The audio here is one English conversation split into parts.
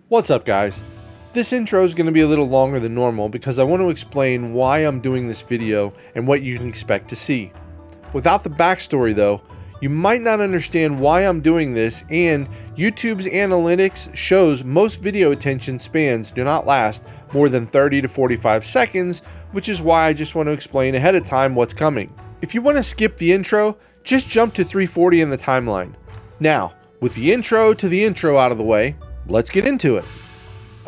What's up, guys? This intro is going to be a little longer than normal because I want to explain why I'm doing this video and what you can expect to see. Without the backstory though, you might not understand why I'm doing this, and YouTube's analytics shows most video attention spans do not last more than 30 to 45 seconds, which is why I just want to explain ahead of time what's coming. If you want to skip the intro, just jump to 340 in the timeline. Now, with the intro to the intro out of the way, let's get into it.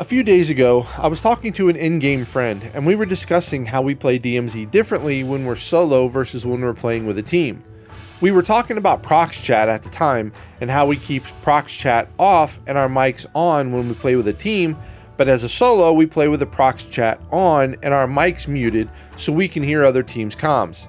A few days ago, I was talking to an in-game friend, and we were discussing how we play DMZ differently when we're solo versus when we're playing with a team. We were talking about prox chat at the time, and how we keep prox chat off and our mics on when we play with a team, but as a solo, we play with the prox chat on and our mics muted so we can hear other teams' comms.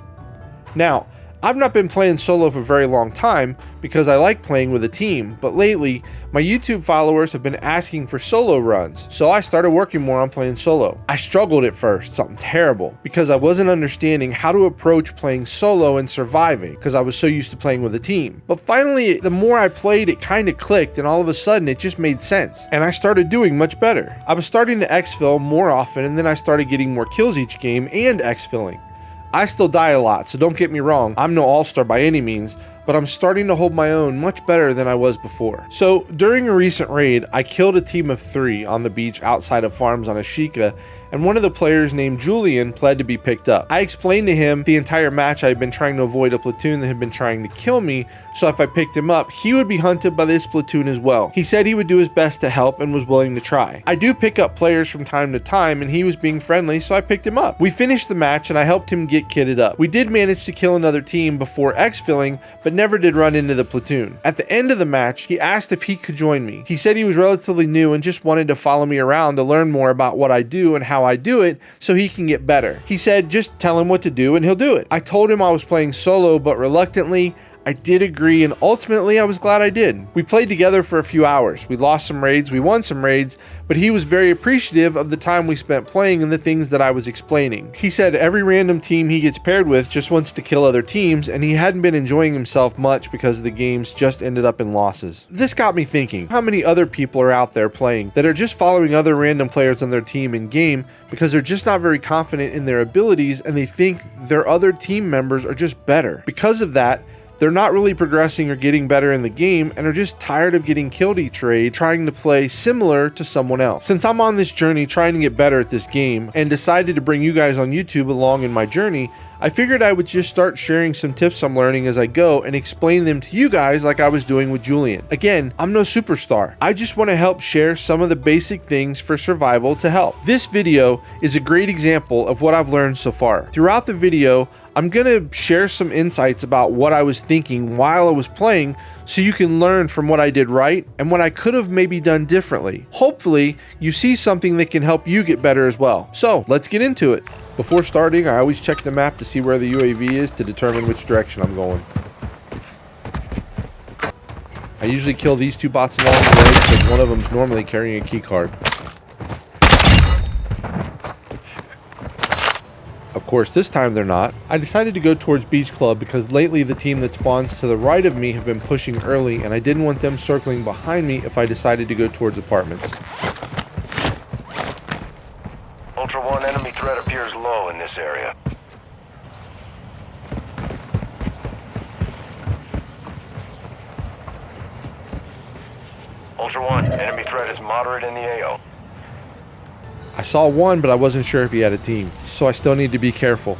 Now, I've not been playing solo for a very long time because I like playing with a team, but lately, my YouTube followers have been asking for solo runs, so I started working more on playing solo. I struggled at first, something terrible, because I wasn't understanding how to approach playing solo and surviving because I was so used to playing with a team. But finally, the more I played, it kind of clicked, and all of a sudden it just made sense, and I started doing much better. I was starting to exfil more often, and then I started getting more kills each game and exfilling. I still die a lot, so don't get me wrong, I'm no all-star by any means, but I'm starting to hold my own much better than I was before. So during a recent raid, I killed a team of 3 on the beach outside of farms on Ashika, and one of the players named Julian pled to be picked up. I explained to him the entire match I had been trying to avoid a platoon that had been trying to kill me, so if I picked him up, he would be hunted by this platoon as well. He said he would do his best to help and was willing to try. I do pick up players from time to time, and he was being friendly, so I picked him up. We finished the match and I helped him get kitted up. We did manage to kill another team before exfilling, but never did run into the platoon. At the end of the match, he asked if he could join me. He said he was relatively new and just wanted to follow me around to learn more about what I do and how I do it so he can get better. He said just tell him what to do and he'll do it. I told him I was playing solo, but reluctantly, I did agree, and ultimately I was glad I did. We played together for a few hours. We lost some raids, we won some raids, but he was very appreciative of the time we spent playing and the things that I was explaining. He said every random team he gets paired with just wants to kill other teams, and he hadn't been enjoying himself much because the games just ended up in losses. This got me thinking, how many other people are out there playing that are just following other random players on their team in game because they're just not very confident in their abilities and they think their other team members are just better. Because of that, they're not really progressing or getting better in the game and are just tired of getting killed each raid trying to play similar to someone else. Since I'm on this journey trying to get better at this game and decided to bring you guys on YouTube along in my journey, I figured I would just start sharing some tips I'm learning as I go and explain them to you guys like I was doing with Julian. Again, I'm no superstar. I just want to help share some of the basic things for survival to help. This video is a great example of what I've learned so far. Throughout the video, I'm going to share some insights about what I was thinking while I was playing so you can learn from what I did right and what I could have maybe done differently. Hopefully, you see something that can help you get better as well. So, let's get into it. Before starting, I always check the map to see where the UAV is to determine which direction I'm going. I usually kill these 2 bots along the way because one of them is normally carrying a key card. Of course, this time they're not. I decided to go towards Beach Club because lately the team that spawns to the right of me have been pushing early and I didn't want them circling behind me if I decided to go towards apartments. Ultra One, enemy threat appears low in this area. Ultra One, enemy threat is moderate in the AO. I saw one, but I wasn't sure if he had a team, so I still need to be careful.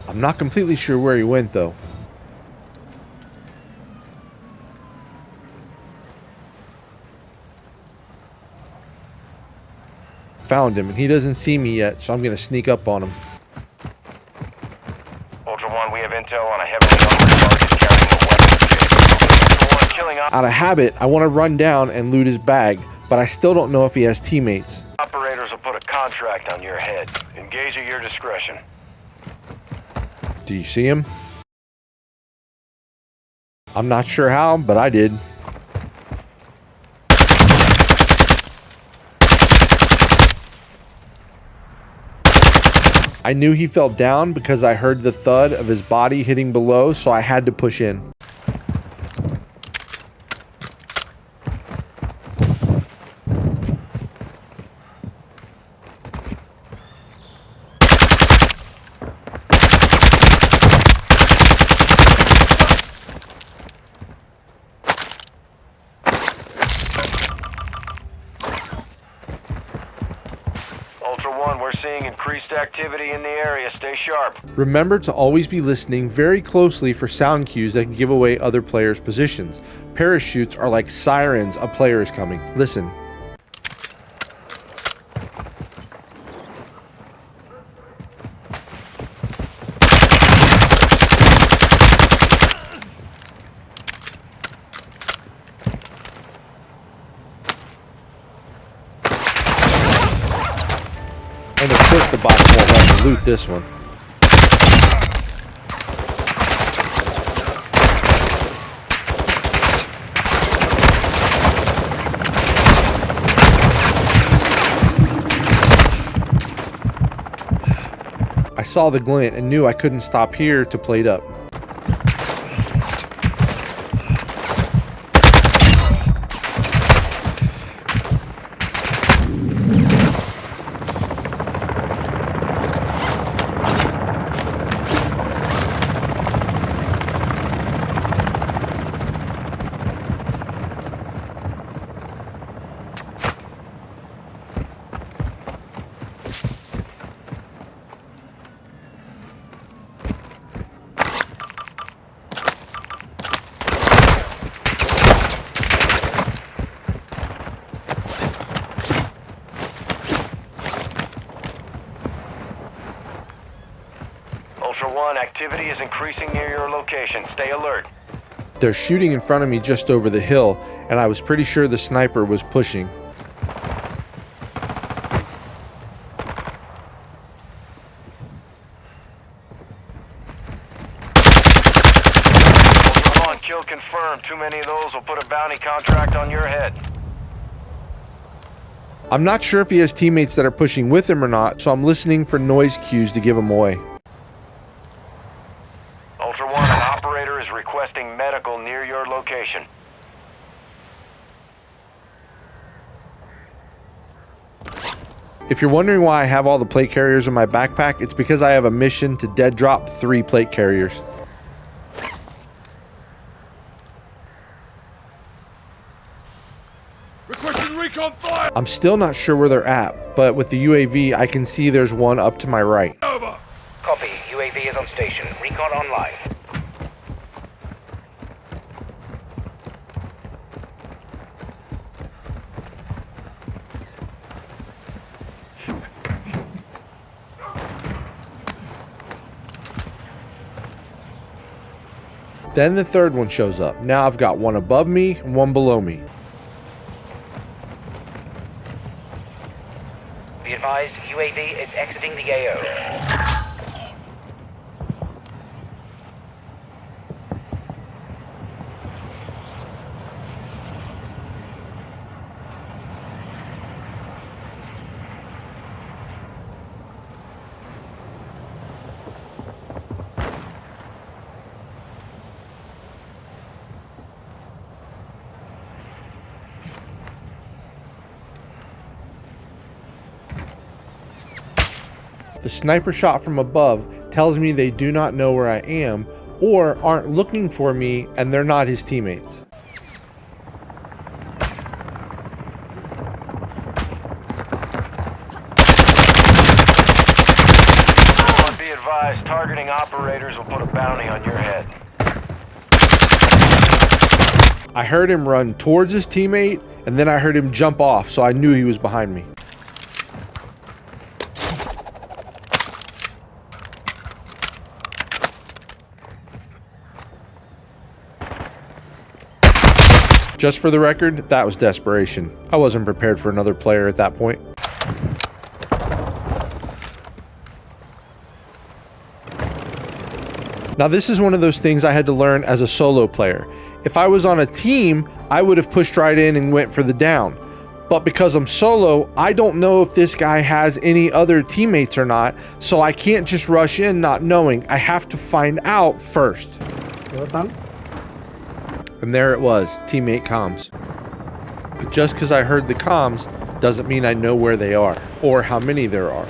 I'm not completely sure where he went, though. Found him, and he doesn't see me yet, so I'm going to sneak up on him. Ultra One, we have intel on a heavily armored target carrying a weapon. Ultra One, killing Out of habit, I want to run down and loot his bag, but I still don't know if he has teammates. operators will put a contract on your head. Engage at your discretion. Do you see him? I'm not sure how, but I did. I I knew he fell down because I heard the thud of his body hitting below, so I had to push in. Ultra One, we're seeing increased activity in the area. Stay sharp. Remember to always be listening very closely for sound cues that can give away other players' positions. Parachutes are like sirens a player is coming. Listen. And of course the box won't let me loot this one. I saw the glint and knew I couldn't stop here to plate up. Ultra One, activity is increasing near your location. Stay alert. They're shooting in front of me just over the hill, and I was pretty sure the sniper was pushing. Ultra One, kill confirmed. Too many of those will put a bounty contract on your head. I'm not sure if he has teammates that are pushing with him or not, so I'm listening for noise cues to give him away. Ultra One, an operator is requesting medical near your location. If you're wondering why I have all the plate carriers in my backpack, it's because I have a mission to dead drop 3 plate carriers. Requesting recon fire! I'm still not sure where they're at, but with the UAV I can see there's one up to my right. Over! Copy. UAV is on station. Recon online. Then the third one shows up. Now I've got one above me and one below me. Be advised, UAV is exiting the AO. The sniper shot from above tells me they do not know where I am or aren't looking for me and they're not his teammates. Be advised, targeting operators will put a bounty on your head. I heard him run towards his teammate and then I heard him jump off, so I knew he was behind me. Just for the record, that was desperation. I wasn't prepared for another player at that point. Now this is one of those things I had to learn as a solo player. If I was on a team, I would have pushed right in and went for the down. But because I'm solo, I don't know if this guy has any other teammates or not, so I can't just rush in not knowing. I have to find out first. And there it was, teammate comms. But just because I heard the comms doesn't mean I know where they are or how many there are.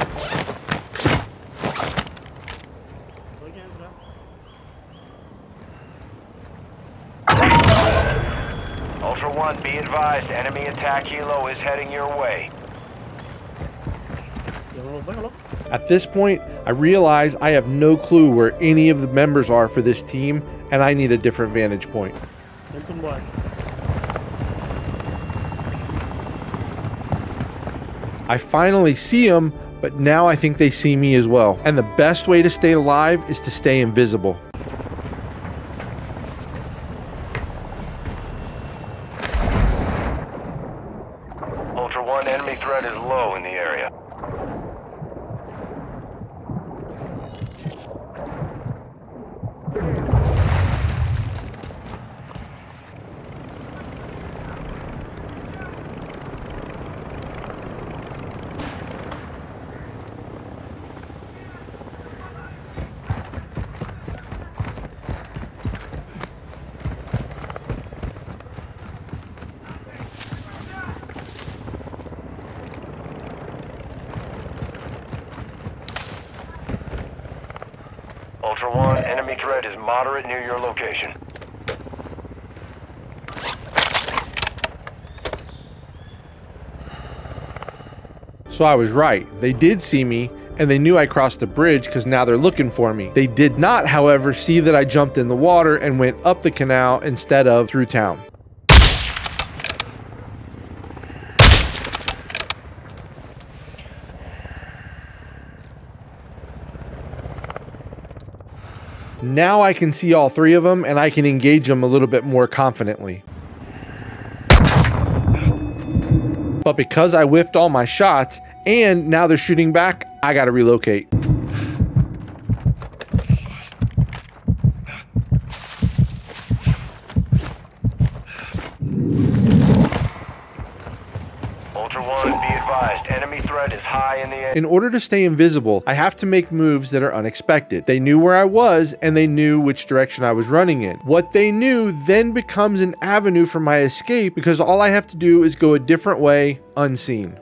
Ultra One, be advised, enemy attack helo is heading your way. At this point, I realize I have no clue where any of the members are for this team, and I need a different vantage point. I finally see them, but now I think they see me as well. And the best way to stay alive is to stay invisible. Ultra One, enemy threat is low in the area. Ultra One, enemy threat is moderate near your location. So I was right. They did see me, and they knew I crossed the bridge because now they're looking for me. They did not, however, see that I jumped in the water and went up the canal instead of through town. Now I can see all three of them, and I can engage them a little bit more confidently. But because I whiffed all my shots, and now they're shooting back, I gotta relocate. Ultra One, be advised, enemy threat is high in the air. In order to stay invisible, I have to make moves that are unexpected. They knew where I was, and they knew which direction I was running in. What they knew then becomes an avenue for my escape because all I have to do is go a different way, unseen.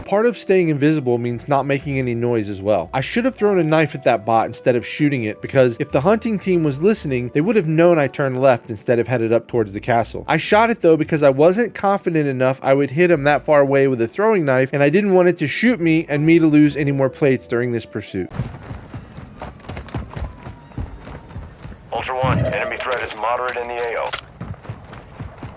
Part of staying invisible means not making any noise as well. I should have thrown a knife at that bot instead of shooting it because if the hunting team was listening, they would have known I turned left instead of headed up towards the castle. I shot it though because I wasn't confident enough I would hit him that far away with a throwing knife, and I didn't want it to shoot me and me to lose any more plates during this pursuit. Ultra One, enemy threat is moderate in the AO.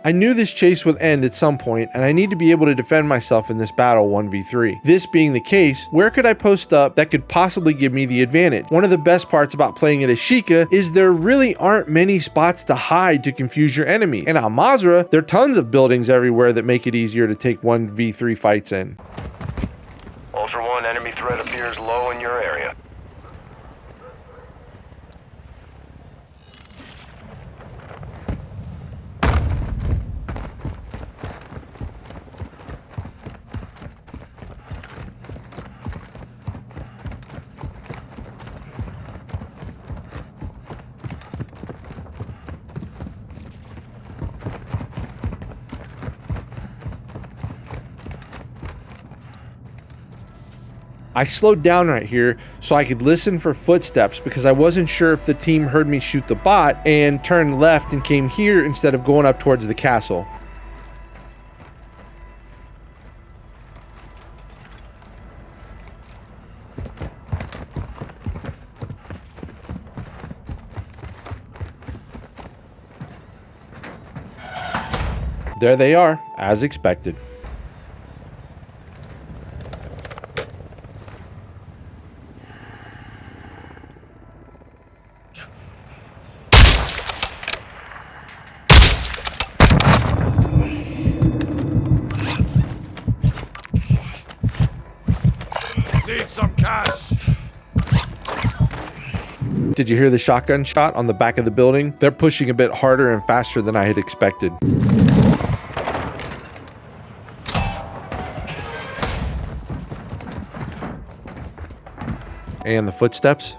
I knew this chase would end at some point, and I need to be able to defend myself in this battle 1v3. This being the case, where could I post up that could possibly give me the advantage? One of the best parts about playing at Ashika is there really aren't many spots to hide to confuse your enemy. In Al Mazrah, there are tons of buildings everywhere that make it easier to take 1v3 fights in. Ultra One, enemy threat appears low in your area. I slowed down right here so I could listen for footsteps because I wasn't sure if the team heard me shoot the bot and turned left and came here instead of going up towards the castle. There they are, as expected. some cash. Did you hear the shotgun shot on the back of the building? They're pushing a bit harder and faster than I had expected. And the footsteps.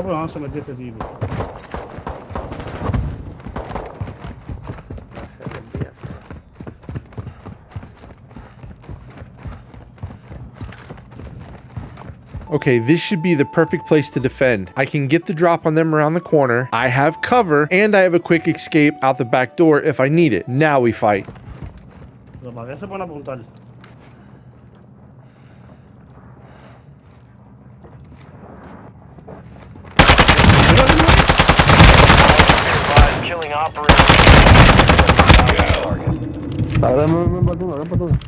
वहाँ से मजे से दी भी Okay, this should be the perfect place to defend. I can get the drop on them around the corner, I have cover, and I have a quick escape out the back door if I need it. Now we fight. तो भागे से बना बोलता है Killing operators. मैं बताऊंगा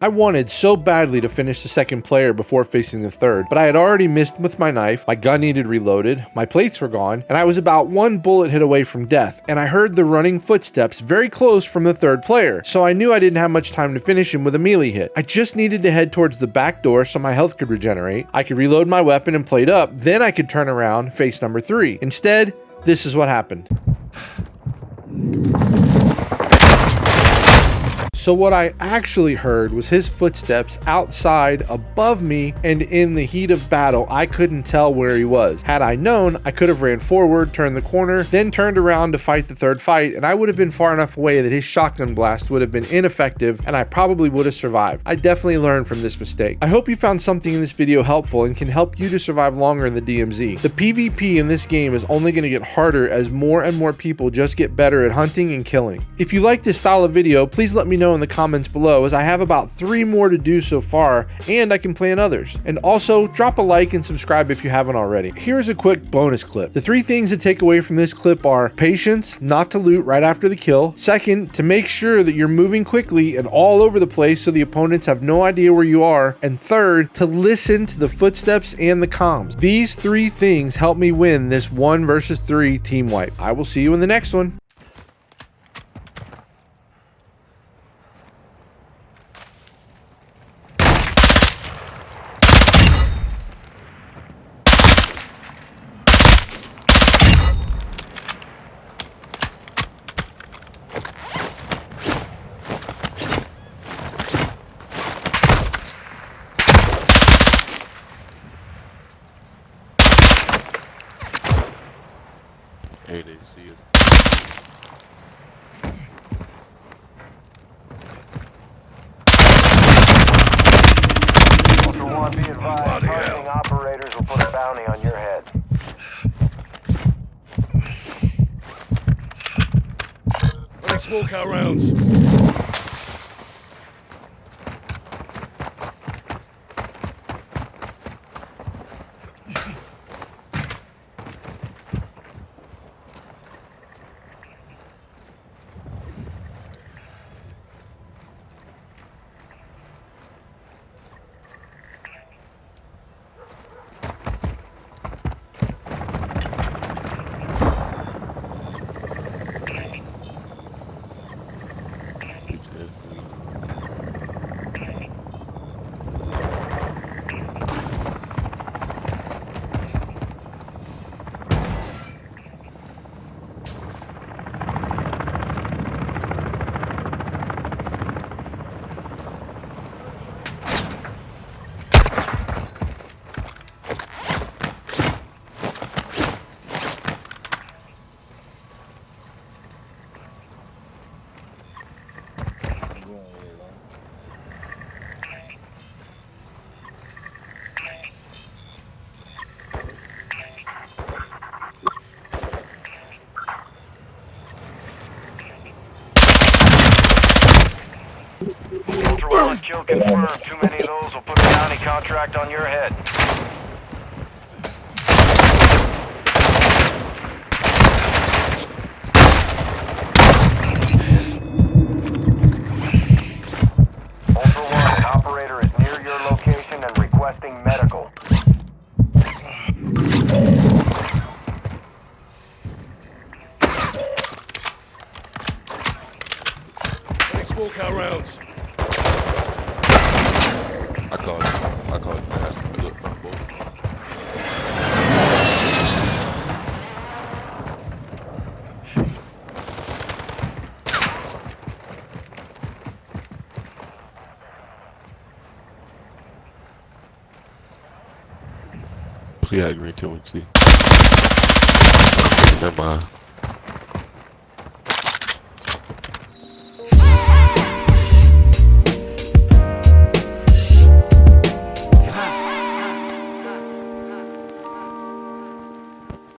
I wanted so badly to finish the second player before facing the third, but I had already missed with my knife, my gun needed reloaded, my plates were gone, and I was about one bullet hit away from death, and I heard the running footsteps very close from the third player, so I knew I didn't have much time to finish him with a melee hit. I just needed to head towards the back door so my health could regenerate, I could reload my weapon and plate up, then I could turn around, face number 3. Instead, this is what happened. So what I actually heard was his footsteps outside above me, and in the heat of battle, I couldn't tell where he was. Had I known, I could have ran forward, turned the corner, then turned around to fight the third fight, and I would have been far enough away that his shotgun blast would have been ineffective, and I probably would have survived. I definitely learned from this mistake. I hope you found something in this video helpful and can help you to survive longer in the DMZ. The PvP in this game is only going to get harder as more and more people just get better at hunting and killing. If you like this style of video, please let me know in the comments below, as I have about 3 more to do so far, and I can plan others. And also, drop a like and subscribe if you haven't already. Here's a quick bonus clip. The 3 things to take away from this clip are: patience, not to loot right after the kill; second, to make sure that you're moving quickly and all over the place so the opponents have no idea where you are; and third, to listen to the footsteps and the comms. These 3 things help me win this 1 versus 3 team wipe. I will see you in the next one. Hey, they see us. Ultra One, be advised, targeting operators will put a bounty on your head. Running small car rounds. Ultra One, kill confirmed. Too many of those will put a bounty contract on your head. Ultra One, an operator is near your location and requesting medical. small car rounds. I call it. That's a good bull. Yeah, green 2 and C. Never mind.